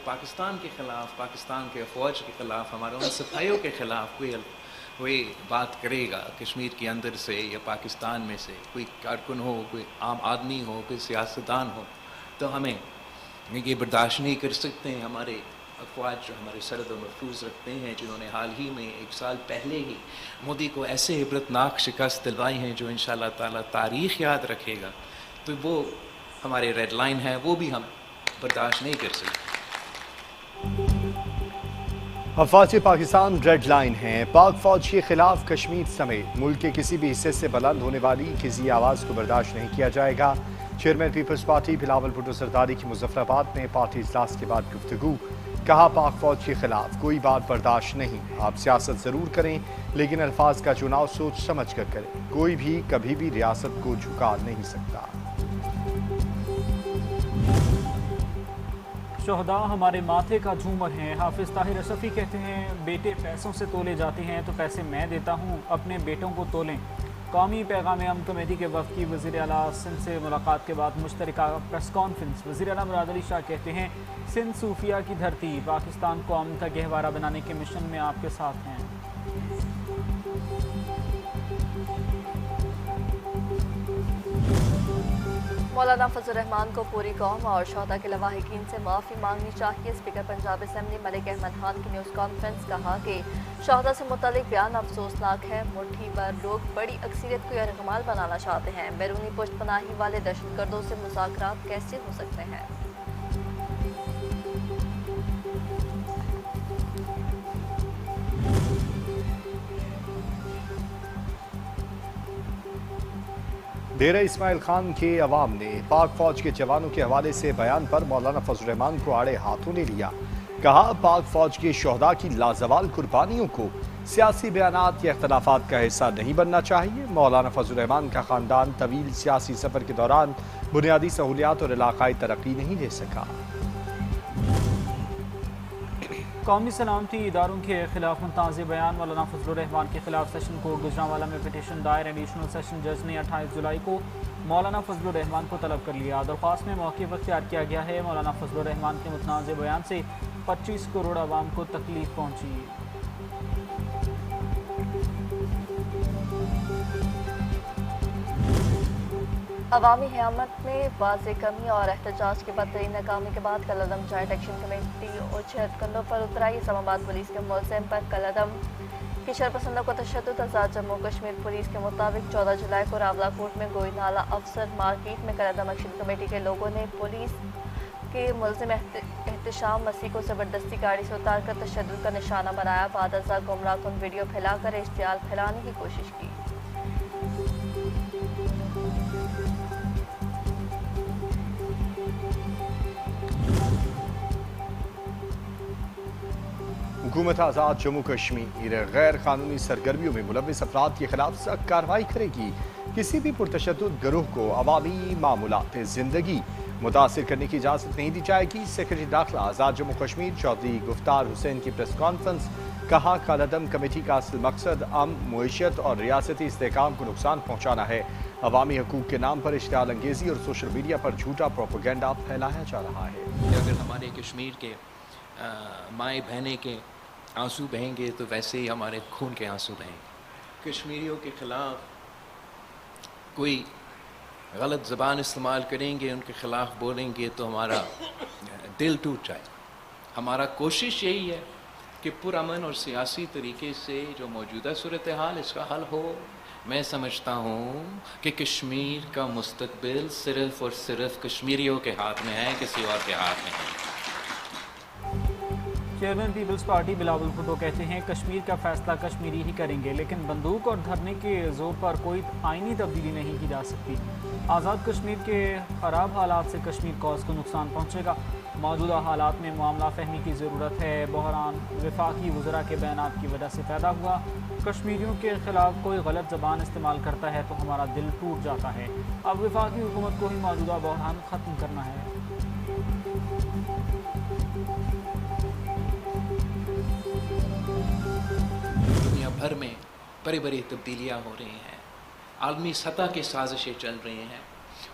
पाकिस्तान के ख़िलाफ़, पाकिस्तान के फ़ौज के ख़िलाफ़, हमारे उन सिपाहियों के ख़िलाफ़ कोई बात करेगा कश्मीर के अंदर से या पाकिस्तान में से, कोई कारकुन हो, कोई आम आदमी हो, कोई सियासतदान हो, तो हमें ये बर्दाश्त नहीं कर सकते हैं। हमारे अफवाज जो हमारे सरद और महफूज रखते हैं, जिन्होंने हाल ही में 1 साल पहले ही मोदी को ऐसे इबरतनाक शिकस्त दिलवाई हैं जो इंशाअल्लाह ताला तारीख़ याद रखेगा, तो वो हमारे रेड लाइन है, वो भी हम बर्दाश्त नहीं कर सकते। अफवाज पाकिस्तान रेड लाइन हैं। पाक फौज के खिलाफ कश्मीर समेत मुल्क के किसी भी हिस्से से बुलंद होने वाली किसी आवाज़ को बर्दाश्त नहीं किया जाएगा। Chairman peoples party Bilawal Bhutto सरदारी की मुजफ्फराबाद में पार्टी इजलास के बाद गुफ्तगू। कहा, पाक फौज के खिलाफ कोई बात बर्दाश्त नहीं। आप सियासत ज़रूर करें, लेकिन अल्फाज का चुनाव सोच समझ कर करें। कोई भी कभी भी रियासत को झुका नहीं सकता। शोहदा हमारे माथे का झूमर हैं। हाफिज ताहिर असफ़ी कहते हैं, बेटे पैसों से तोले जाते हैं तो पैसे मैं देता हूँ, अपने बेटों को तोलें। कौमी पैगाम अमन कमेटी के वफ़द की वज़ीर आला सिंध से मुलाकात के बाद मुश्तरका प्रेस कॉन्फ्रेंस। वज़ीर आला मुराद अली शाह कहते हैं, सिंध सूफिया की धरती, पाकिस्तान को अमन का गहवारा बनाने के मिशन में आपके साथ हैं। मौलाना फजल रहमान को पूरी कौम और शोहदा के लवाहिकीन से माफ़ी मांगनी चाहिए। स्पीकर पंजाब असम्बली मलिक अहमद खान की न्यूज़ कॉन्फ्रेंस। कहा कि शोहदा से मुतल्लिक बयान अफसोसनाक है। मुट्ठी भर लोग बड़ी अक्सरियत को यरगमाल बनाना चाहते हैं। बैरूनी पुश्तपनाही वाले दहशतगर्दों से मुज़ाकरात कैसे हो सकते हैं? डेरा इस्माइल खान के अवाम ने पाक फौज के जवानों के हवाले से बयान पर मौलाना फजल रहमान को आड़े हाथों ने लिया। कहा, पाक फौज के शोहदा की लाजवाल कुर्बानियों को सियासी बयानात या इख्तलाफात का हिस्सा नहीं बनना चाहिए। मौलाना फजल रहमान का खानदान तवील सियासी सफर के दौरान बुनियादी सहूलियात और इलाकाई तरक्की नहीं ले सका। कौमी सलामती इदारों के खिलाफ मुंताज़ बयान। मौलाना फजल रहमान के खिलाफ सेशन कोर्ट गुजरांवाला में पिटीशन दायर। एडिशनल सेशन जज ने 28 जुलाई को मौलाना फजल रहमान को तलब कर लिया। दरख्वास्त में मौक़िफ़ अख्तियार किया गया है। मौलाना फजल रहमान के मुतनाज़ बयान से 25 करोड़ आवाम को तकलीफ पहुँची। अवामी क़यामत में वाज़ेह कमी और एहतजाज की बदतरीन नाकामी के बाद कलअदम जॉइंट एक्शन कमेटी और हथकंडों पर उतरा। इस्लामाबाद पुलिस के मुलज़िम पर कलअदम की शरपसंदों को तशद्दुद। आज़ाद जम्मू कश्मीर पुलिस के मुताबिक 14 जुलाई को रावलाकोट में गोईनाला अफसर मार्केट में कलअदम एक्शन कमेटी के लोगों ने पुलिस के मुलज़िम एहतशाम मसीह को ज़बरदस्ती गाड़ी से उतार कर तशद्दुद का निशाना बनाया। बाद अज़ा गुमराहकुन वीडियो फैलाकर इश्तियाल फैलाने की कोशिश की। हुकूमत आज़ाद जम्मू कश्मीर गैर कानूनी सरगर्मियों में मुलव्विस अफराद के खिलाफ सख्त कार्रवाई करेगी। किसी भी पुरतशद्दुद गिरोह को अवामी मामूलात ज़िंदगी मुतासिर करने की इजाज़त नहीं दी जाएगी। सेक्रेटरी दाखिला आज़ाद जम्मू कश्मीर चौधरी गुफ्तार हुसैन की प्रेस कॉन्फ्रेंस। कहा, कलअदम कमेटी का असल मकसद मुईशत और रियासती इस्तेहकाम को नुकसान पहुँचाना है। अवामी हकूक़ के नाम पर इश्तियाल अंगेज़ी और सोशल मीडिया पर झूठा प्रोपेगेंडा फैलाया जा रहा है। अगर हमारे कश्मीर के माएँ बहनें के आंसू बहेंगे तो वैसे ही हमारे खून के आंसू बहेंगे। कश्मीरियों के ख़िलाफ़ कोई गलत ज़बान इस्तेमाल करेंगे, उनके ख़िलाफ़ बोलेंगे तो हमारा दिल टूट जाएगा। हमारा कोशिश यही है कि पुरअमन और सियासी तरीके से जो मौजूदा सूरत हाल इसका हल हो। मैं समझता हूँ कि कश्मीर का मुस्तकबिल सिर्फ़ और सिर्फ कश्मीरियों के हाथ में है, किसी और के हाथ में नहीं। Chairman peoples party Bilawal Bhutto कहते हैं, कश्मीर का फैसला कश्मीरी ही करेंगे, लेकिन बंदूक और धरने के जोर पर कोई आईनी तब्दीली नहीं की जा सकती। आज़ाद कश्मीर के ख़राब हालात से कश्मीर कौस को नुकसान पहुँचेगा। मौजूदा हालात में मामला फहमी की ज़रूरत है। बहरान वफाकी वज़रा के बयानात की वजह से पैदा हुआ। कश्मीरियों के ख़िलाफ़ कोई गलत ज़बान इस्तेमाल करता है तो हमारा दिल टूट जाता है। अब वफाकी हुकूमत को ही मौजूदा बहरान ख़त्म करना है। दुनिया भर में बड़ी बड़ी तब्दीलियाँ हो रही हैं, आलमी सतह की साजिशें चल रही हैं,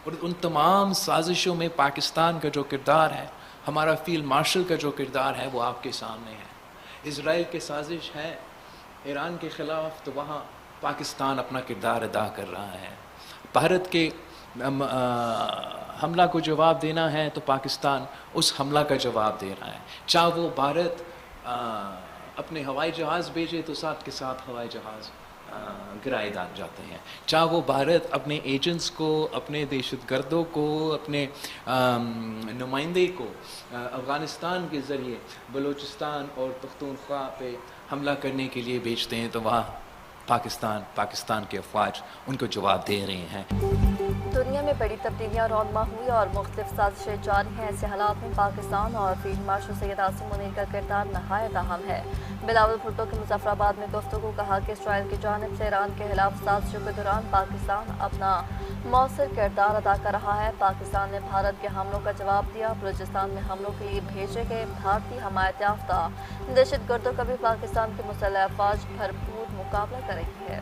और उन तमाम साजिशों में पाकिस्तान का जो किरदार है हमारा फील्ड मार्शल का जो किरदार है वो आपके सामने है। इज़राइल की साजिश है ईरान के ख़िलाफ़, तो वहाँ पाकिस्तान अपना किरदार अदा कर रहा है। भारत के हमला को जवाब देना है तो पाकिस्तान उस हमला का जवाब दे रहा है। चाहे वो भारत अपने हवाई जहाज़ भेजे तो साथ के साथ हवाई जहाज़ गिराए जाते हैं। चाहे वो भारत अपने एजेंट्स को, अपने दहशतगर्दों को, अपने नुमाइंदे को अफ़गानिस्तान के ज़रिए बलूचिस्तान और पख्तूनख्वा पे हमला करने के लिए भेजते हैं, तो वहाँ पाकिस्तान के अफवाज उनको जवाब दे रहे हैं। दुनिया में बड़ी तब्दीलियाँ रौनमा हुई और मुख्तलिफ साजिशें जारी हैं। ऐसे हालात में पाकिस्तान और फील्ड मार्शल सैयद आसिम मुनीर का किरदार नहायत अहम है। बिलावल भुट्टो के मुजफ्फराबाद में गुफ्तगू कहा कि इसराइल की जानिब से ईरान के खिलाफ साजिशों के दौरान पाकिस्तान अपना मौसर किरदार अदा कर रहा है। पाकिस्तान ने भारत के हमलों का जवाब दिया। बलूचिस्तान में हमलों के लिए भेजे गए भारतीय हमायत याफ्ता दहशतगर्दों का भी पाकिस्तान के मुसल्लह अफवाज भरपूर मुकाबला कर रही है।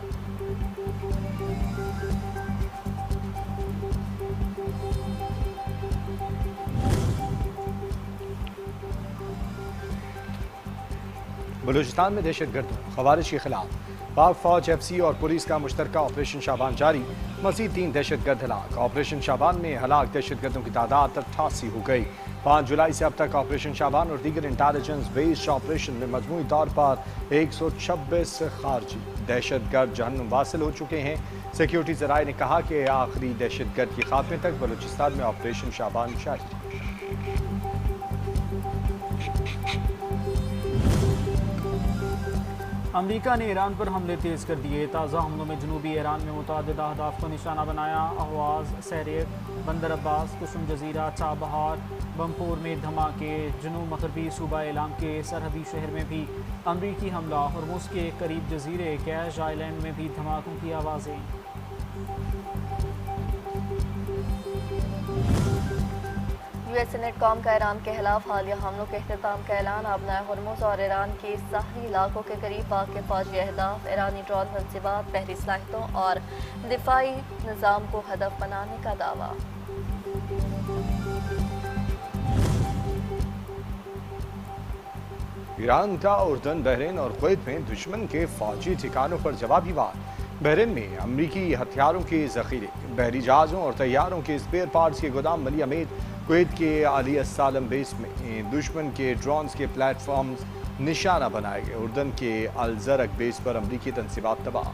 बलूचिस्तान में दहशतगर्दों खवारिज के खिलाफ पाक फौज, FC और पुलिस का मुश्तरका ऑपरेशन शाबान जारी। मज़ीद 3 दहशतगर्द हलाक। ऑपरेशन शाबान में हलाक दहशतगर्दों की तादाद 88 हो गई। 5 जुलाई से अब तक ऑपरेशन शाबान और दीगर इंटेलिजेंस बेस्ड ऑपरेशन में मजमूई तौर पर 126 खारजी दहशतगर्द जहन्नुम वासिल हो चुके हैं। सिक्योरिटी ज़राए ने कहा कि आखिरी दहशतगर्द के खात्मे तक बलूचिस्तान में ऑपरेशन शाबान जारी। अमरीका ने ईरान पर हमले तेज़ कर दिए। ताज़ा हमलों में जनूबी ईरान में मुतअद्दिद अहदाफ को निशाना बनाया। अहवाज, सैरेब, बंदर अब्बास, कुसुम जजीरा, चाबहार, बमपुर में धमाके। जनूब मगरबी सूबा इलाम के सरहदी शहर में भी अमरीकी हमला। हॉर्मुज़ के करीब जजीरे कैश आइलैंड में भी धमाकों की आवाज़ें। US सेनेट कौम का ईरान के खिलाफ हालिया हमलों के अख्तिताम का ऐलान। अपनाए हॉर्मुज़ और ईरान के साहली इलाकों के करीब वाक़ फौजी अहदाफ, ईरानी ड्रोन मंसूबात, बहरी सलाहियतों और दिफाई निज़ाम को हदफ बनाने का दावा। ईरान का उर्दन, बहरीन और कुवैत में दुश्मन के फौजी ठिकानों पर जवाबी वार। बहरीन में अमरीकी हथियारों के जखीरे, बहरी जहाज़ों और तैयारों के स्पेयर पार्ट्स के गोदाम मलिया में। कुवैत के अली अस्सालम बेस में दुश्मन के ड्रोन्स के प्लेटफॉर्म्स निशाना बनाए गए। उर्दन के अल ज़रक बेस पर अमरीकी तनसीबात तबाह।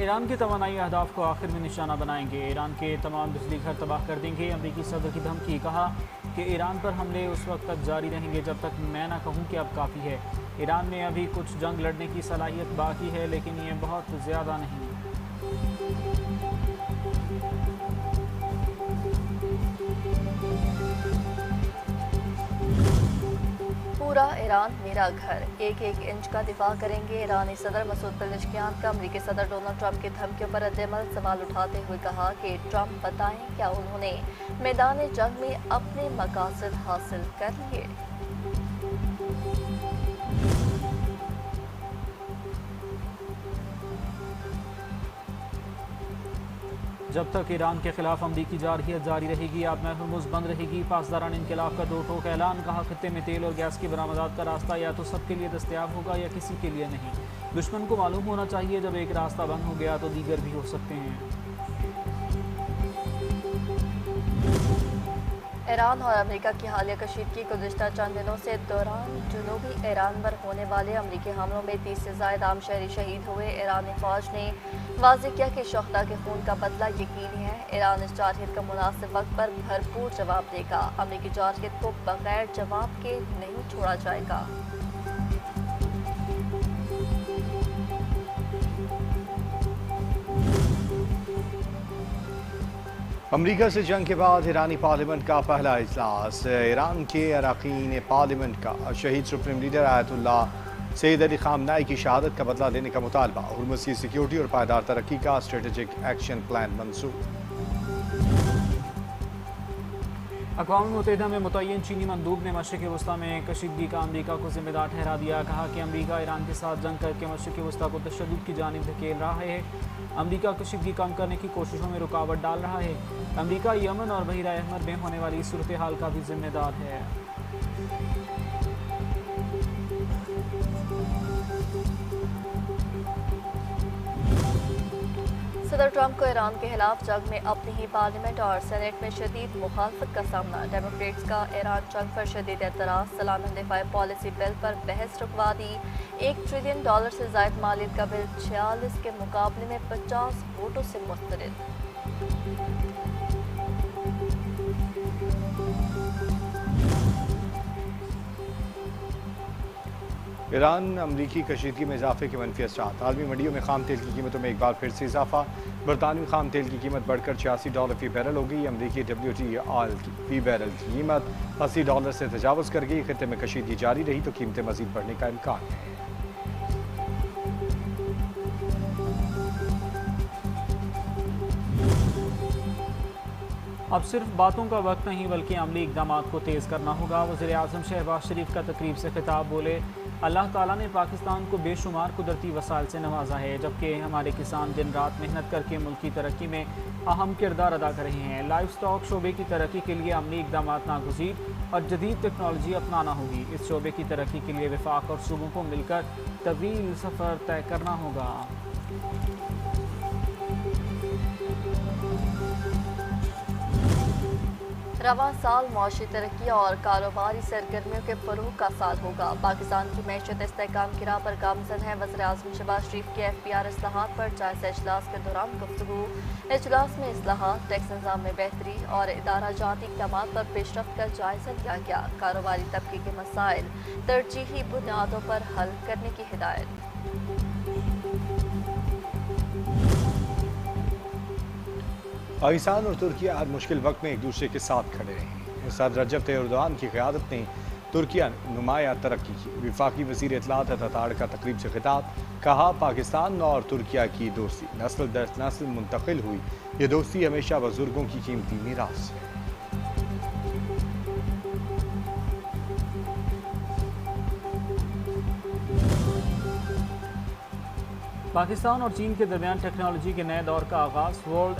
ईरान के तवानाई अहदाफ को आखिर में निशाना बनाएंगे। ईरान के तमाम बिजली घर तबाह कर देंगे। अमरीकी सदर की धमकी। कहा कि ईरान पर हमले उस वक्त तक जारी रहेंगे जब तक मैं ना कहूँ कि अब काफ़ी है। ईरान में अभी कुछ जंग लड़ने की सलाहियत बाकी है, लेकिन ये बहुत ज़्यादा नहीं। पूरा ईरान मेरा घर, 1-1 इंच का दिफा करेंगे। ईरानी सदर मसूद पेज़ेश्कियान का अमरीकी सदर डोनाल्ड ट्रंप की धमकियों पर रद्द-ए-अमल। सवाल उठाते हुए कहा कि ट्रंप बताएं क्या उन्होंने मैदान जंग में अपने मकासद हासिल कर लिए। जब तक ईरान के खिलाफ अमरीकी जारहियत जारी रहेगी, अपनाए हॉर्मुज़ बंद रहेगी। पासदारान इनकलाब का दो टोक ऐलान। कहा खित्ते में तेल और गैस की बरामदात का रास्ता या तो सबके लिए दस्तयाब होगा या किसी के लिए नहीं। दुश्मन को मालूम होना चाहिए जब एक रास्ता बंद हो गया तो दीगर भी हो सकते हैं। ईरान और अमेरिका की हालिया कशीदगी गुज़िश्ता चंद दिनों से दौरान जनूबी ईरान पर होने वाले अमरीकी हमलों में 30 से ज़ायद आम शहरी शहीद हुए। ईरानी फौज ने वाज़ेह किया कि शुहदा के खून का बदला यकीनी है। ईरान इस जारहियत का मुनासिब वक्त पर भरपूर जवाब देगा। अमरीकी जारहियत को बगैर जवाब के नहीं छोड़ा जाएगा। अमरीका से जंग के बाद ईरानी पार्लियामेंट का पहला इजलास। ईरान के अरकान पार्लियामेंट का शहीद supreme leader Ayatollah Sayyid Ali Khamenei की शहादत का बदला लेने का मुतालबा। हॉर्मुज़ की सिक्योरिटी और पायदार तरक्की का स्ट्रेटेजिक एक्शन प्लान मंजूर। अक़वाम मुत्तहिदा में मुतय्यन चीनी मंदूब ने मशरिक़ वस्ता में कशीदगी का अमरीका को जिम्मेदार ठहरा दिया। कहा कि अमरीका ईरान के साथ जंग करके मशरिक़ वस्ता को तशद्दुद की जानिब धकेल रहा है। अमरीका कशीदगी कम करने की कोशिशों में रुकावट डाल रहा है। अमरीका यमन और बहरा अहमर में होने वाली सूरत हाल का भी जिम्मेदार है। सदर ट्रंप को ईरान के खिलाफ जंग में अपनी ही पार्लियामेंट और सेनेट में शदीद मुखालफत का सामना। डेमोक्रेट्स का ईरान जंग पर शदीद एतराज़। सालाना दिफाई पॉलिसी बिल पर बहस रुकवा दी। $1 ट्रिलियन से ज़ायद मालियत का बिल 46 के मुकाबले में 50 वोटों से मुस्तरद। ईरान अमरीकी कशीदगी में इजाफे के मनफी असरात। आलमी मंडियों में खाम तेल की कीमतों में एक बार फिर से इजाफा। बरतानवी खाम तेल की कीमत बढ़कर $86 फी बैरल हो गई। अमरीकी WTI ऑयल की फी बैरल की कीमत $80 से तजावज़ कर गई। खित्ते में कशीदगी जारी रही तो कीमतें मजीद बढ़ने का इम्कान है। अब सिर्फ बातों का वक्त नहीं बल्कि अमली इक़दाम को तेज़ करना होगा। वज़ीर आज़म शहबाज शरीफ का तकरीब से खिताब। बोले, अल्लाह ताला ने पाकिस्तान को बेशुमार कुदरती वसाइल से नवाजा है, जबकि हमारे किसान दिन रात मेहनत करके मुल्क की तरक्की में अहम किरदार अदा कर रहे हैं। लाइफ स्टॉक शोबे की तरक्की के लिए अमली इक़दाम नागुज़ीर और जदीद टेक्नोलॉजी अपनाना होगी। इस शोबे की तरक्की के लिए वफाक और सूबों को मिलकर तवील सफ़र तय करना होगा। रवां साल मुआशी तरक्की और कारोबारी सरगर्मियों के फ़रोग़ का साल होगा। पाकिस्तान की मैशत इस्तेहकाम की राह पर गामज़न है। वज़ीर आज़म शहबाज शरीफ के FPR इस्लाहात पर जायज़ा इजलास के दौरान गुफ्तगू। इजलास में इस्लाहात, टैक्स निज़ाम में बेहतरी और इदारा जाती इक़दामात पर पेशरफ्त का जायज़ा लिया गया। कारोबारी तबके के मसाइल तरजीही बुनियादों पर हल करने की हिदायत। पाकिस्तान और तुर्किया हर मुश्किल वक्त में एक दूसरे के साथ खड़े रहे। सदर रजब तैयब एर्दोआन की क़यादत ने तुर्किया नुमाया तरक्की की। वफाकी वज़ीर इत्तलात अतातार का तकरीब से खिताब। कहा, पाकिस्तान और तुर्किया की दोस्ती नस्ल दर नस्ल मुंतकिल हुई। ये दोस्ती हमेशा बुजुर्गों की कीमती मीरास है। पाकिस्तान और चीन के दरमियान टेक्नोलॉजी के नए दौर का आगाज़। वर्ल्ड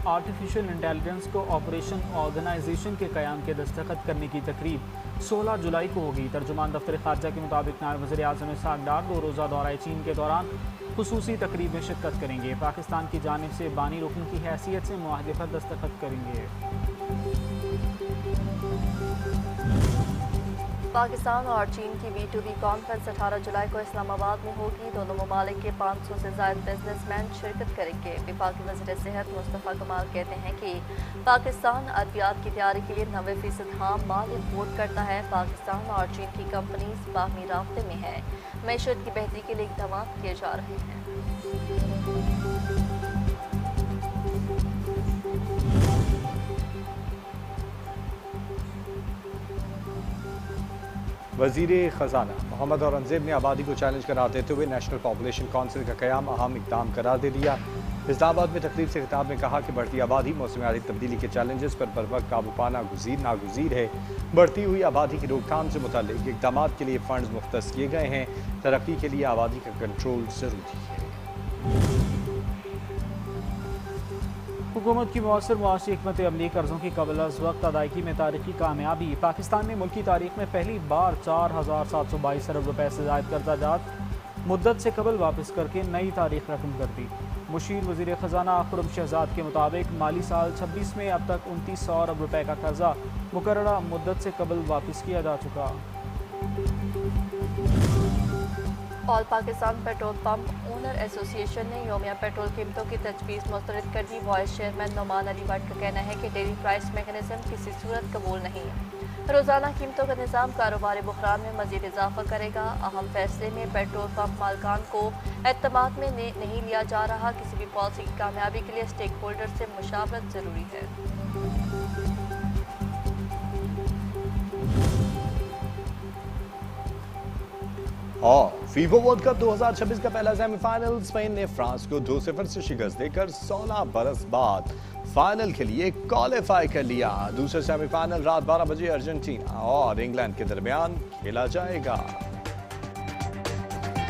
आर्टिफिशियल इंटेलिजेंस को ऑपरेशन ऑर्गेनाइजेशन के क़याम के दस्तखत करने की तकरीब 16 जुलाई को होगी। तर्जुमान दफ्तर ख़ारजा के मुताबिक नायब वज़ीर आज़म इसहाक़ डार 2 रोज़ा दौरा चीन के दौरान खुसूसी तकरीब में शिरकत करेंगे। पाकिस्तान की जानिब से बानी रुकन की हैसियत से मुआहदे पर दस्तखत करेंगे। पाकिस्तान और चीन की B2B कॉन्फ्रेंस 18 जुलाई को इस्लामाबाद में होगी। दोनों ममालिक के 500 से ज़ायद बिजनेसमैन शिरकत करेंगे। वफाकी वज़ीर सेहत मुस्तफ़ा कमाल कहते हैं कि पाकिस्तान अद्वियात की तैयारी के लिए 90% हाम माल इम्पोर्ट करता है। पाकिस्तान और चीन की कंपनीज बाहमी राब्ते में है। मैशत की बेहतरी के लिए इक़दाम किए जा रहे हैं। वज़ीर ख़जाना मोहम्मद औरंगज़ेब ने आबादी को चैलेंज करार देते हुए नेशनल पॉपुलेशन काउंसिल का क़याम अहम इक़दाम करार दे दिया। इस्लामाबाद में तकरीब से खिताब में कहा कि बढ़ती आबादी मौसमियाती तब्दीली के चैलेंजेस पर बरवक्त काबू पाना नागुज़ीर है। बढ़ती हुई आबादी की रोकथाम से मुताल्लिक़ इक़दाम के लिए फ़ंड्स मुख्तस किए गए हैं। तरक्की के लिए आबादी का कंट्रोल ज़रूरी है। हुकूमत की मौसर मुआशी हिकमत अमली कर्ज़ों की कबल अज़ वक्त अदायगी में तारीखी कामयाबी। पाकिस्तान ने मुल्की तारीख में पहली बार 4,722 अरब रुपए से ज़ायद कर्जा जात मुद्दत से कबल वापस करके नई तारीख रकम कर दी। मुशीर वज़ीर ख़जाना खुर्रम शहजाद के मुताबिक माली साल 26 में अब तक 2900 अरब रुपए का कर्जा मुकर्ररा मुद्दत से कबल वापस किया जा चुका। All Pakistan petrol pump owner association ने योमिया पेट्रोल कीमतों की तजवीज़ मुस्तरद कर दी। वाइस चेयरमैन नोमान अली भट्ट का कहना है कि डेली प्राइस मैकेनिज्म किसी सूरत कबूल नहीं। रोज़ाना कीमतों का निज़ाम कारोबारी बुहरान में मज़ीद इजाफा करेगा। अहम फैसले में पेट्रोल पंप मालकान को एतमाद में नहीं लिया जा रहा। किसी भी पॉलिसी की कामयाबी के लिए स्टेक होल्डर से मुशावरत ज़रूरी है। और फीफा वर्ल्ड कप 2026 का पहला सेमीफाइनल स्पेन ने फ्रांस को 2-0 से शिकस्त देकर 16 बरस बाद फाइनल के लिए क्वालिफाई कर लिया। दूसरा सेमीफाइनल रात 12 बजे अर्जेंटीना और इंग्लैंड के दरमियान खेला जाएगा।